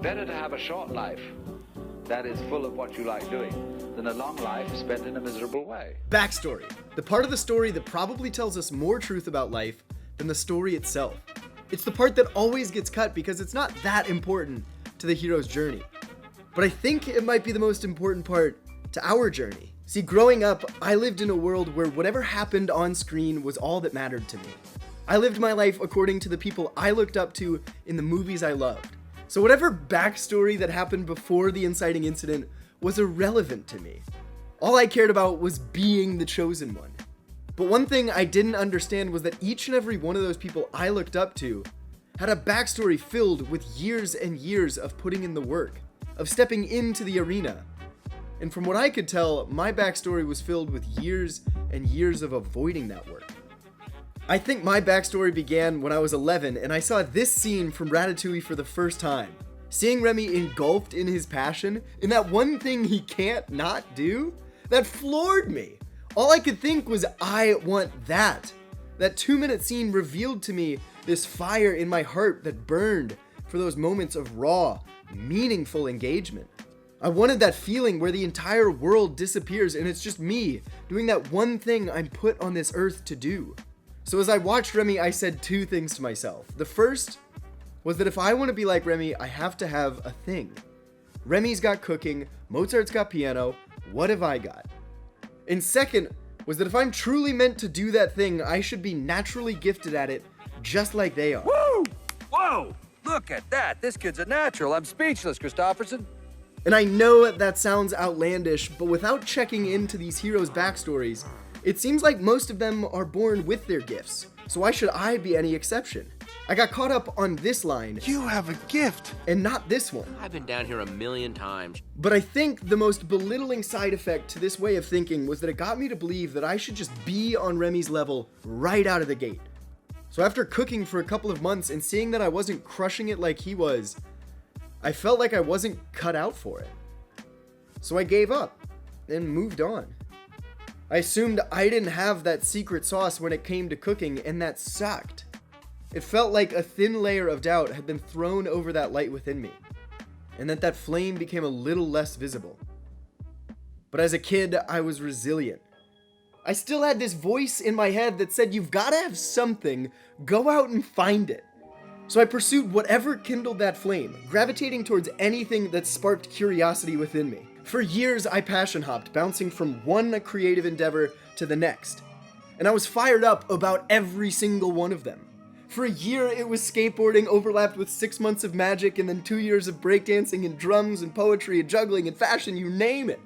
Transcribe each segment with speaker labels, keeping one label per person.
Speaker 1: better to have a short life that is full of what you like doing than a long life spent in a miserable way.
Speaker 2: BackStory, the part of the story that probably tells us more truth about life than the story itself. It's the part that always gets cut because it's not that important to the hero's journey. But I think it might be the most important part to our journey. See, growing up, I lived in a world where whatever happened on screen was all that mattered to me. I lived my life according to the people I looked up to in the movies I loved. So whatever backstory that happened before the inciting incident was irrelevant to me. All I cared about was being the chosen one. But one thing I didn't understand was that each and every one of those people I looked up to had a backstory filled with years and years of putting in the work, of stepping into the arena. And from what I could tell, my backstory was filled with years and years of avoiding that work. I think my backstory began when I was 11 and I saw this scene from Ratatouille for the first time. Seeing Remy engulfed in his passion, in that one thing he can't not do, that floored me. All I could think was, I want that. That 2-minute scene revealed to me this fire in my heart that burned for those moments of raw, meaningful engagement. I wanted that feeling where the entire world disappears and it's just me doing that one thing I'm put on this earth to do. So as I watched Remy, I said two things to myself. The first was that if I want to be like Remy, I have to have a thing. Remy's got cooking, Mozart's got piano, what have I got? And second was that if I'm truly meant to do that thing, I should be naturally gifted at it, just like they are.
Speaker 3: Woo! Whoa! Look at that! This kid's a natural. I'm speechless, Christofferson.
Speaker 2: And I know that sounds outlandish, but without checking into these heroes' backstories, it seems like most of them are born with their gifts. So why should I be any exception? I got caught up on this line.
Speaker 4: You have a gift.
Speaker 2: And not this one.
Speaker 5: I've been down here 1,000,000 times.
Speaker 2: But I think the most belittling side effect to this way of thinking was that it got me to believe that I should just be on Remy's level right out of the gate. So after cooking for a couple of months and seeing that I wasn't crushing it like he was, I felt like I wasn't cut out for it. So I gave up and moved on. I assumed I didn't have that secret sauce when it came to cooking, and that sucked. It felt like a thin layer of doubt had been thrown over that light within me, and that flame became a little less visible. But as a kid, I was resilient. I still had this voice in my head that said, you've got to have something, go out and find it. So I pursued whatever kindled that flame, gravitating towards anything that sparked curiosity within me. For years, I passion hopped, bouncing from one creative endeavor to the next. And I was fired up about every single one of them. For a year, it was skateboarding overlapped with 6 months of magic and then 2 years of breakdancing and drums and poetry and juggling and fashion, you name it.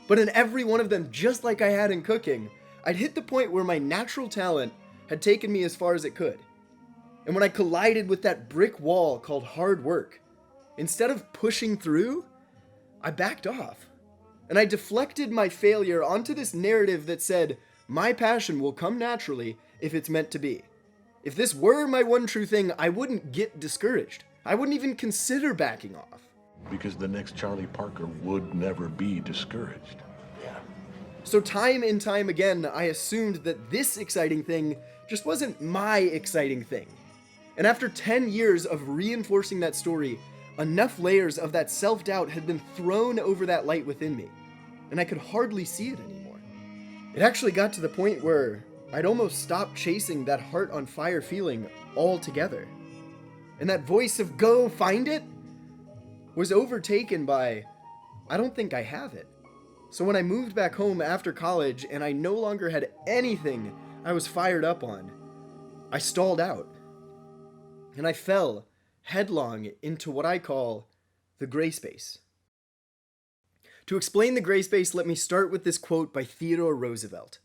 Speaker 2: But in every one of them, just like I had in cooking, I'd hit the point where my natural talent had taken me as far as it could. And when I collided with that brick wall called hard work, instead of pushing through, I backed off. And I deflected my failure onto this narrative that said, my passion will come naturally if it's meant to be. If this were my one true thing, I wouldn't get discouraged. I wouldn't even consider backing off.
Speaker 4: Because the next Charlie Parker would never be discouraged.
Speaker 2: So time and time again, I assumed that this exciting thing just wasn't my exciting thing. And after 10 years of reinforcing that story, enough layers of that self-doubt had been thrown over that light within me, and I could hardly see it anymore. It actually got to the point where I'd almost stopped chasing that heart on fire feeling altogether. And that voice of go find it was overtaken by, I don't think I have it. So when I moved back home after college and I no longer had anything I was fired up on, I stalled out. And I fell headlong into what I call the gray space. To explain the gray space, let me start with this quote by Theodore Roosevelt.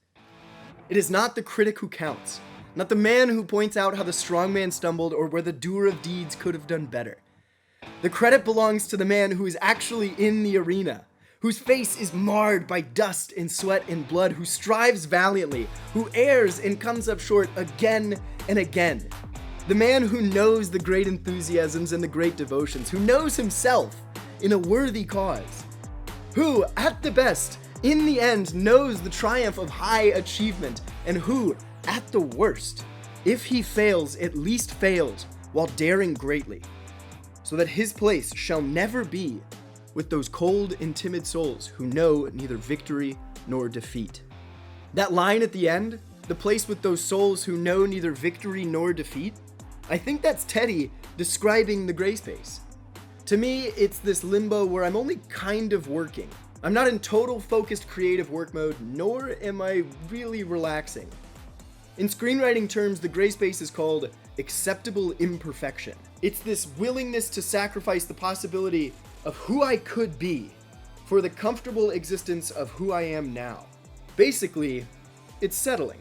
Speaker 2: It is not the critic who counts, not the man who points out how the strong man stumbled or where the doer of deeds could have done better. The credit belongs to the man who is actually in the arena, whose face is marred by dust and sweat and blood, who strives valiantly, who errs and comes up short again and again. The man who knows the great enthusiasms and the great devotions, who knows himself in a worthy cause, who, at the best, in the end, knows the triumph of high achievement, and who, at the worst, if he fails, at least fails while daring greatly. so that his place shall never be with those cold and timid souls who know neither victory nor defeat. That line at the end, the place with those souls who know neither victory nor defeat, I think that's Teddy describing the gray space. To me, it's this limbo where I'm only kind of working. I'm not in total focused creative work mode, nor am I really relaxing. In screenwriting terms, the gray space is called acceptable imperfection. It's this willingness to sacrifice the possibility of who I could be for the comfortable existence of who I am now. Basically, it's settling.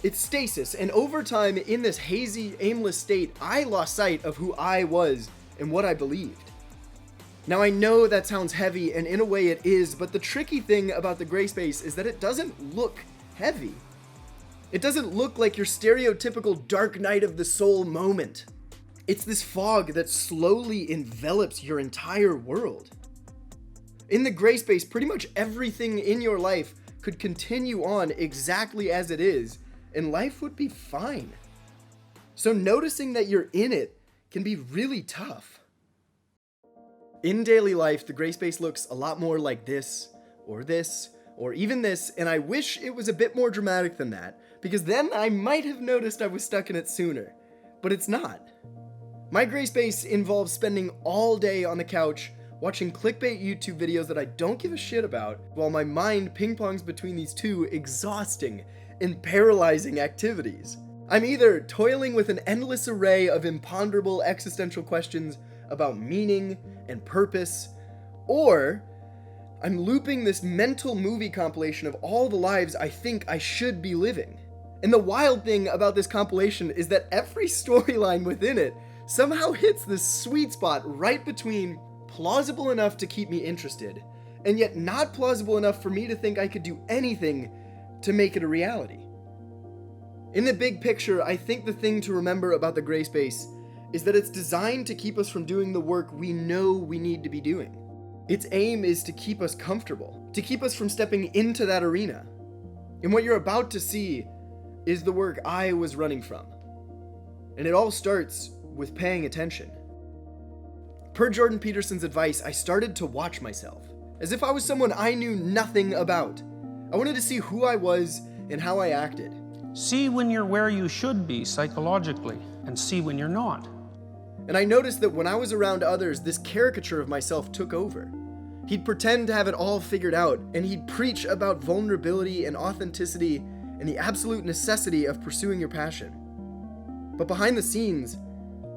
Speaker 2: It's stasis, and over time, in this hazy, aimless state, I lost sight of who I was and what I believed. Now I know that sounds heavy, and in a way it is, but the tricky thing about the gray space is that it doesn't look heavy. It doesn't look like your stereotypical dark night of the soul moment. It's this fog that slowly envelops your entire world. In the gray space, pretty much everything in your life could continue on exactly as it is, and life would be fine. So noticing that you're in it can be really tough. In daily life, the gray space looks a lot more like this, or even this, and I wish it was a bit more dramatic than that, because then I might have noticed I was stuck in it sooner, but it's not. My gray space involves spending all day on the couch watching clickbait YouTube videos that I don't give a shit about, while my mind ping-pongs between these two exhausting and paralyzing activities. I'm either toiling with an endless array of imponderable existential questions about meaning and purpose, or I'm looping this mental movie compilation of all the lives I think I should be living. And the wild thing about this compilation is that every storyline within it somehow hits this sweet spot right between plausible enough to keep me interested, and yet not plausible enough for me to think I could do anything to make it a reality. In the big picture, I think the thing to remember about the gray space is that it's designed to keep us from doing the work we know we need to be doing. Its aim is to keep us comfortable, to keep us from stepping into that arena. And what you're about to see is the work I was running from. And it all starts with paying attention. Per Jordan Peterson's advice, I started to watch myself, as if I was someone I knew nothing about. I wanted to see who I was and how I acted.
Speaker 6: See when you're where you should be psychologically, and see when you're not.
Speaker 2: And I noticed that when I was around others, this caricature of myself took over. He'd pretend to have it all figured out, and he'd preach about vulnerability and authenticity and the absolute necessity of pursuing your passion. But behind the scenes,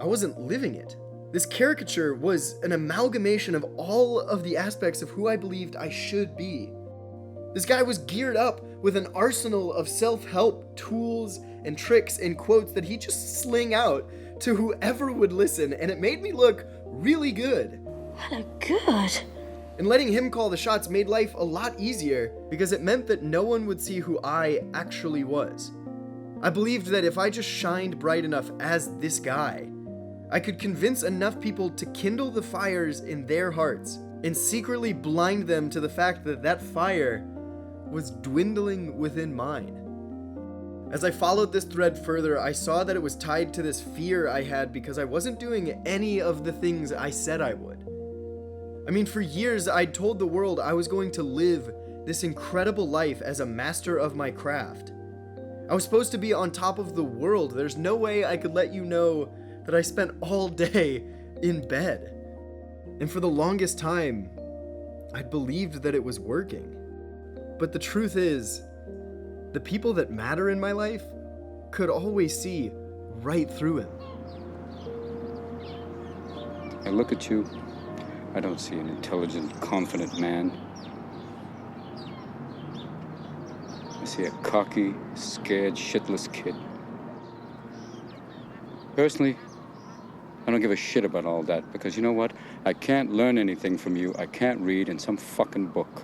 Speaker 2: I wasn't living it. This caricature was an amalgamation of all of the aspects of who I believed I should be. This guy was geared up with an arsenal of self-help tools and tricks and quotes that he'd just sling out to whoever would listen, and it made me look really good.
Speaker 7: Hello, good.
Speaker 2: And letting him call the shots made life a lot easier because it meant that no one would see who I actually was. I believed that if I just shined bright enough as this guy, I could convince enough people to kindle the fires in their hearts and secretly blind them to the fact that that fire was dwindling within mine. As I followed this thread further, I saw that it was tied to this fear I had because I wasn't doing any of the things I said I would. I mean, for years I'd told the world I was going to live this incredible life as a master of my craft. I was supposed to be on top of the world. There's no way I could let you know that I spent all day in bed. And for the longest time, I'd believed that it was working. But the truth is, the people that matter in my life could always see right through him.
Speaker 8: I look at you, I don't see an intelligent, confident man. I see a cocky, scared, shitless kid. Personally, I don't give a shit about all that, because you know what? I can't learn anything from you. I can't read in some fucking book.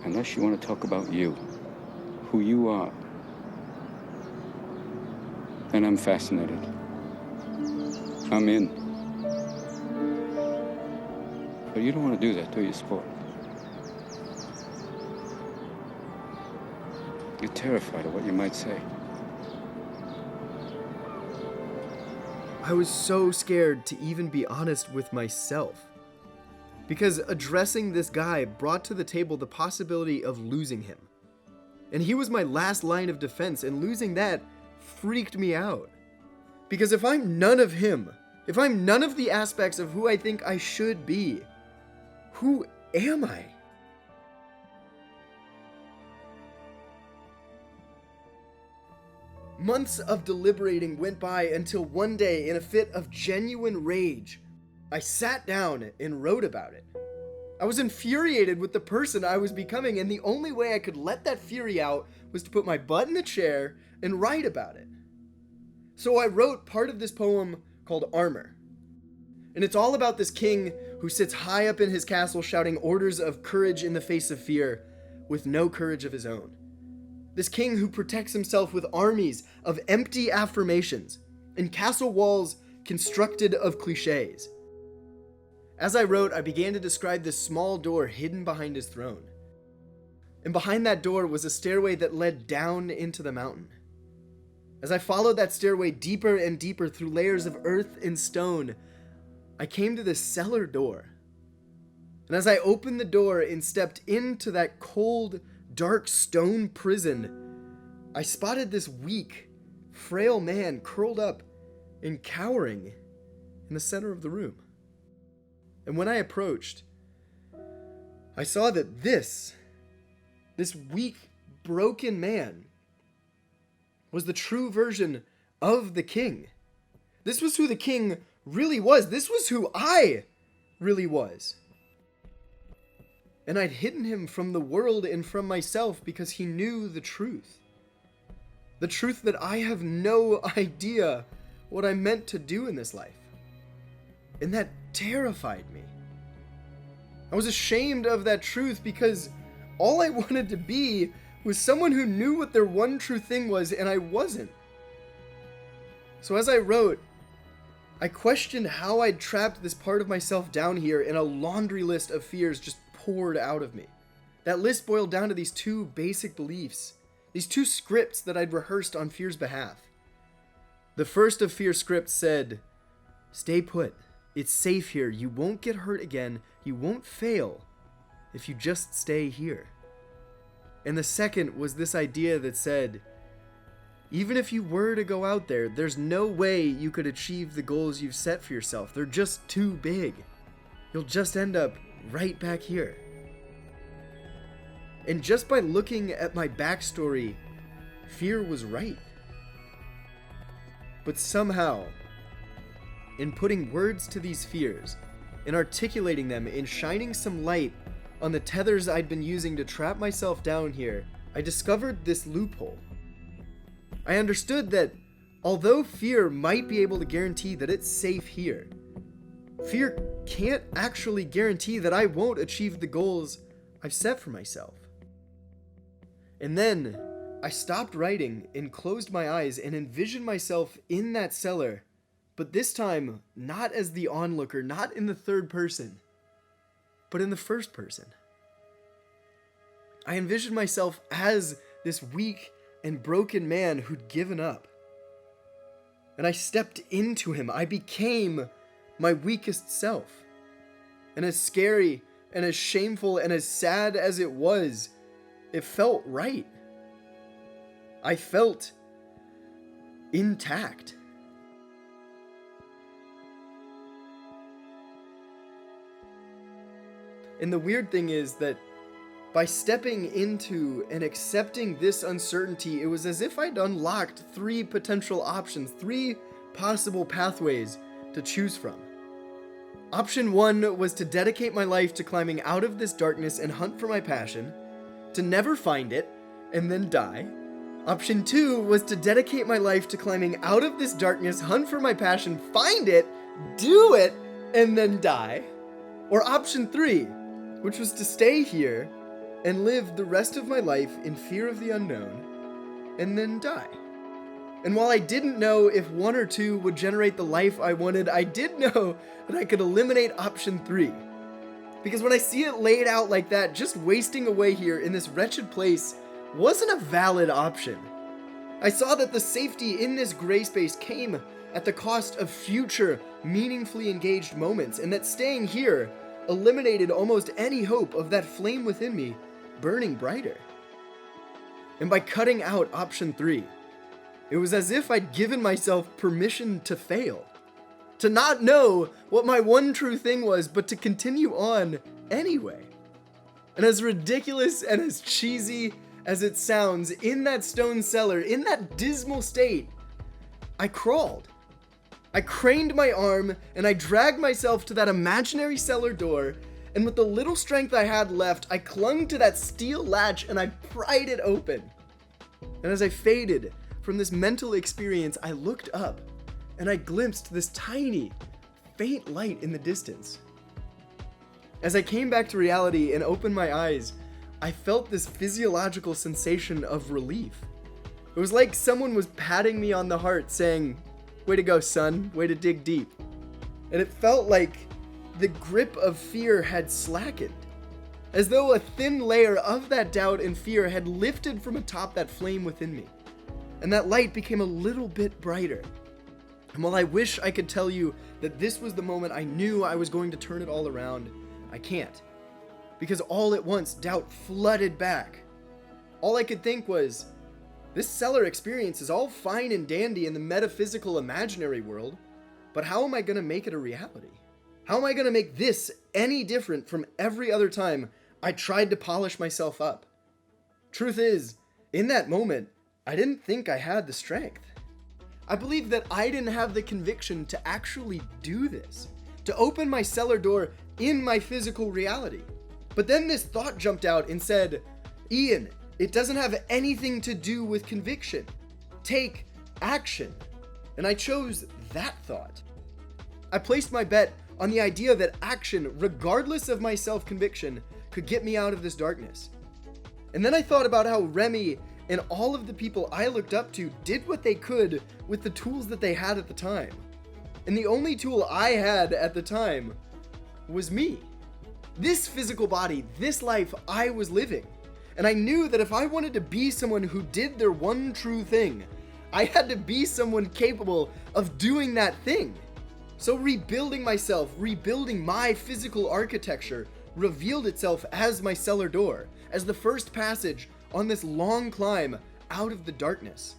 Speaker 8: Unless you want to talk about you, who you are, then I'm fascinated. I'm in. But you don't want to do that, do you, sport? You're terrified of what you might say.
Speaker 2: I was so scared to even be honest with myself. Because addressing this guy brought to the table the possibility of losing him. And he was my last line of defense, and losing that freaked me out. Because if I'm none of him, if I'm none of the aspects of who I think I should be, who am I? Months of deliberating went by until one day, in a fit of genuine rage, I sat down and wrote about it. I was infuriated with the person I was becoming, and the only way I could let that fury out was to put my butt in a chair and write about it. So I wrote part of this poem called Armor. And it's all about this king who sits high up in his castle shouting orders of courage in the face of fear, with no courage of his own. This king who protects himself with armies of empty affirmations and castle walls constructed of cliches. As I wrote, I began to describe this small door hidden behind his throne. And behind that door was a stairway that led down into the mountain. As I followed that stairway deeper and deeper through layers of earth and stone, I came to this cellar door. And as I opened the door and stepped into that cold, dark stone prison, I spotted this weak, frail man curled up and cowering in the center of the room. And when I approached, I saw that this weak, broken man was the true version of the king. This was who the king really was. This was who I really was. And I'd hidden him from the world and from myself because he knew the truth. The truth that I have no idea what I meant to do in this life. And that terrified me. I was ashamed of that truth because all I wanted to be was someone who knew what their one true thing was, and I wasn't. So as I wrote, I questioned how I'd trapped this part of myself down here, and a laundry list of fears just poured out of me. That list boiled down to these two basic beliefs, these two scripts that I'd rehearsed on fear's behalf. The first of fear's scripts said, "Stay put. It's safe here. You won't get hurt again. You won't fail if you just stay here." And the second was this idea that said, even if you were to go out there, there's no way you could achieve the goals you've set for yourself. They're just too big. You'll just end up right back here. And just by looking at my backstory, fear was right. But somehow, in putting words to these fears, in articulating them, in shining some light on the tethers I'd been using to trap myself down here, I discovered this loophole. I understood that although fear might be able to guarantee that it's safe here, fear can't actually guarantee that I won't achieve the goals I've set for myself. And then I stopped writing and closed my eyes and envisioned myself in that cellar, but this time not as the onlooker, not in the third person, but in the first person. I envisioned myself as this weak and broken man who'd given up. And I stepped into him. I became my weakest self. And as scary and as shameful and as sad as it was, it felt right. I felt intact. And the weird thing is that by stepping into and accepting this uncertainty, it was as if I'd unlocked 3 potential options, 3 possible pathways to choose from. Option 1 was to dedicate my life to climbing out of this darkness and hunt for my passion, to never find it, and then die. Option 2 was to dedicate my life to climbing out of this darkness, hunt for my passion, find it, do it, and then die. Or option 3, which was to stay here and live the rest of my life in fear of the unknown, and then die. And while I didn't know if 1 or 2 would generate the life I wanted, I did know that I could eliminate option 3. Because when I see it laid out like that, just wasting away here in this wretched place wasn't a valid option. I saw that the safety in this gray space came at the cost of future, meaningfully engaged moments, and that staying here eliminated almost any hope of that flame within me burning brighter. And by cutting out option 3, it was as if I'd given myself permission to fail, to not know what my one true thing was, but to continue on anyway. And as ridiculous and as cheesy as it sounds, in that stone cellar, in that dismal state, I crawled. I craned my arm and I dragged myself to that imaginary cellar door, and with the little strength I had left, I clung to that steel latch and I pried it open. And as I faded from this mental experience, I looked up and I glimpsed this tiny, faint light in the distance. As I came back to reality and opened my eyes, I felt this physiological sensation of relief. It was like someone was patting me on the heart saying, "Way to go, son, way to dig deep." And it felt like the grip of fear had slackened, as though a thin layer of that doubt and fear had lifted from atop that flame within me, and that light became a little bit brighter. And while I wish I could tell you that this was the moment I knew I was going to turn it all around, I can't. Because all at once, doubt flooded back. All I could think was, this cellar experience is all fine and dandy in the metaphysical imaginary world, but how am I going to make it a reality? How am I going to make this any different from every other time I tried to polish myself up? Truth is, in that moment, I didn't think I had the strength. I believed that I didn't have the conviction to actually do this, to open my cellar door in my physical reality. But then this thought jumped out and said, "Ian, it doesn't have anything to do with conviction. Take action." And I chose that thought. I placed my bet on the idea that action, regardless of my self-conviction, could get me out of this darkness. And then I thought about how Remy and all of the people I looked up to did what they could with the tools that they had at the time. And the only tool I had at the time was me. This physical body, this life I was living. And I knew that if I wanted to be someone who did their one true thing, I had to be someone capable of doing that thing. So rebuilding myself, rebuilding my physical architecture, revealed itself as my cellar door, as the first passage on this long climb out of the darkness.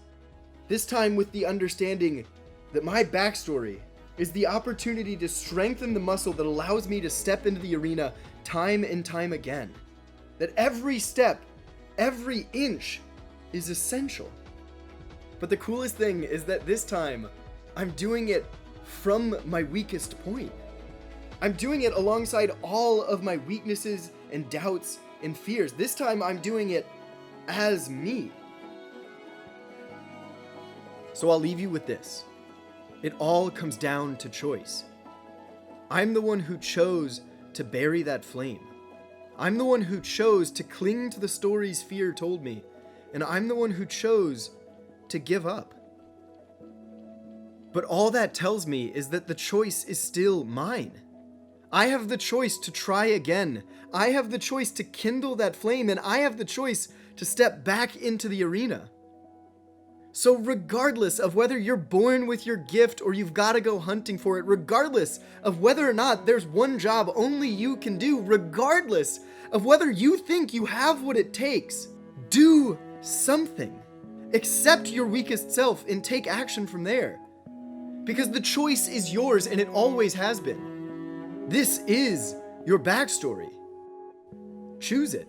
Speaker 2: This time with the understanding that my backstory is the opportunity to strengthen the muscle that allows me to step into the arena time and time again. That every step, every inch is essential. But the coolest thing is that this time, I'm doing it from my weakest point. I'm doing it alongside all of my weaknesses and doubts and fears. This time I'm doing it as me. So I'll leave you with this. It all comes down to choice. I'm the one who chose to bury that flame. I'm the one who chose to cling to the stories fear told me, and I'm the one who chose to give up. But all that tells me is that the choice is still mine. I have the choice to try again. I have the choice to kindle that flame, and I have the choice to step back into the arena. So regardless of whether you're born with your gift or you've got to go hunting for it, regardless of whether or not there's one job only you can do, regardless of whether you think you have what it takes, do something. Accept your weakest self and take action from there. Because the choice is yours and it always has been. This is your backstory. Choose it.